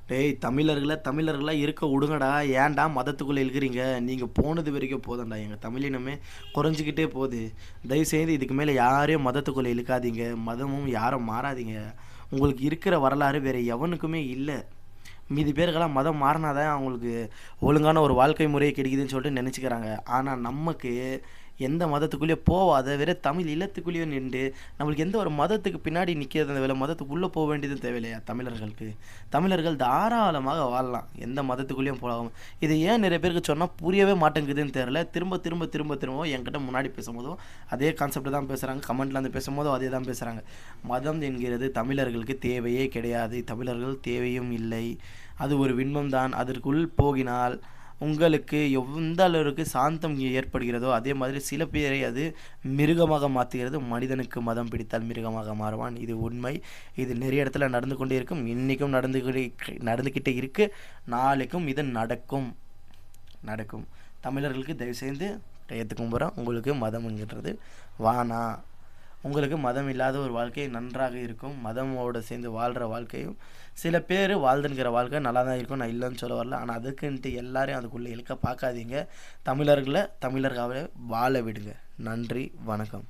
டேய் தமிழர்களா இருக்க விடுங்கடா. ஏன்டா மதத்துக்குள்ள இழுக்குறீங்க? நீங்க போனது வரைக்கும் போதும்டா. எங்க தமிழினமே குறைஞ்சுக்கிட்டே போகுது. தயவுசெய்து இதுக்கு மேல யாரையும் மதத்துக்குள்ள இழுக்காதீங்க. மதமும் யாரும் மாறாதீங்க. உங்களுக்கு இருக்கிற வரலாறு வேற எவனுக்குமே இல்ல. மீதி பேருக்கெல்லாம் மதம் மாறினா தான் அவங்களுக்கு ஒழுங்கான ஒரு வாழ்க்கை முறை கிடைக்குதுன்னு சொல்லிட்டு நினச்சிக்கிறாங்க. ஆனால் நமக்கு எந்த மதத்துக்குள்ளேயோ போவாத வெறும் தமிழ் இல்லத்துக்குள்ளேயோ நின்று நம்மளுக்கு எந்த ஒரு மதத்துக்கு பின்னாடி நிற்கிறது அந்த வேலை மதத்துக்குள்ளே போக வேண்டியது தேவையில்லையா தமிழர்களுக்கு? தமிழர்கள் தாராளமாக வாழலாம், எந்த மதத்துக்குள்ளேயும் போகலாம். இது ஏன் நிறைய பேருக்கு சொன்னால் புரியவே மாட்டேங்குதுன்னு தெரியல. திரும்ப திரும்ப திரும்ப திரும்ப என்கிட்ட முன்னாடி பேசும்போதும் அதே கான்செப்ட் தான் பேசுகிறாங்க, கமெண்ட்ல வந்து பேசும்போதும் அதே தான் பேசுகிறாங்க. மதம் என்கிறது தமிழர்களுக்கு தேவையே கிடையாது, தமிழர்கள் தேவையும் இல்லை. அது ஒரு விண்மம் தான். அதற்குள் போகினால் உங்களுக்கு எந்த அளவிற்கு சாந்தம் ஏற்படுகிறதோ அதே மாதிரி சில பேரை அது மிருகமாக மாற்றுகிறது. மனிதனுக்கு மதம் பிடித்தால் மிருகமாக மாறுவான். இது உண்மை. இது நிறைய இடத்துல நடந்து கொண்டே இருக்கும். இன்றைக்கும் நடந்துக்கிட்டே இருக்குது. நாளைக்கும் இது நடக்கும். தமிழர்களுக்கு தயவுசெய்து கையெழுத்து கும்புறோம். உங்களுக்கு மதம்ங்கிறது வானா. உங்களுக்கு மதம் இல்லாத ஒரு வாழ்க்கை நன்றாக இருக்கும். மதமோடு சேர்ந்து வாழ்கிற வாழ்க்கையும் சில பேர் வாழ்ந்துங்கிற வாழ்க்கை நல்லா தான் இருக்கும், நான் இல்லைன்னு சொல்ல வரல. ஆனால் அதுக்குன்ட்டு எல்லாரையும் அதுக்குள்ளே இழுக்க பார்க்காதீங்க. தமிழர்களை தமிழர்களாகவே வாழ விடுங்க. நன்றி, வணக்கம்.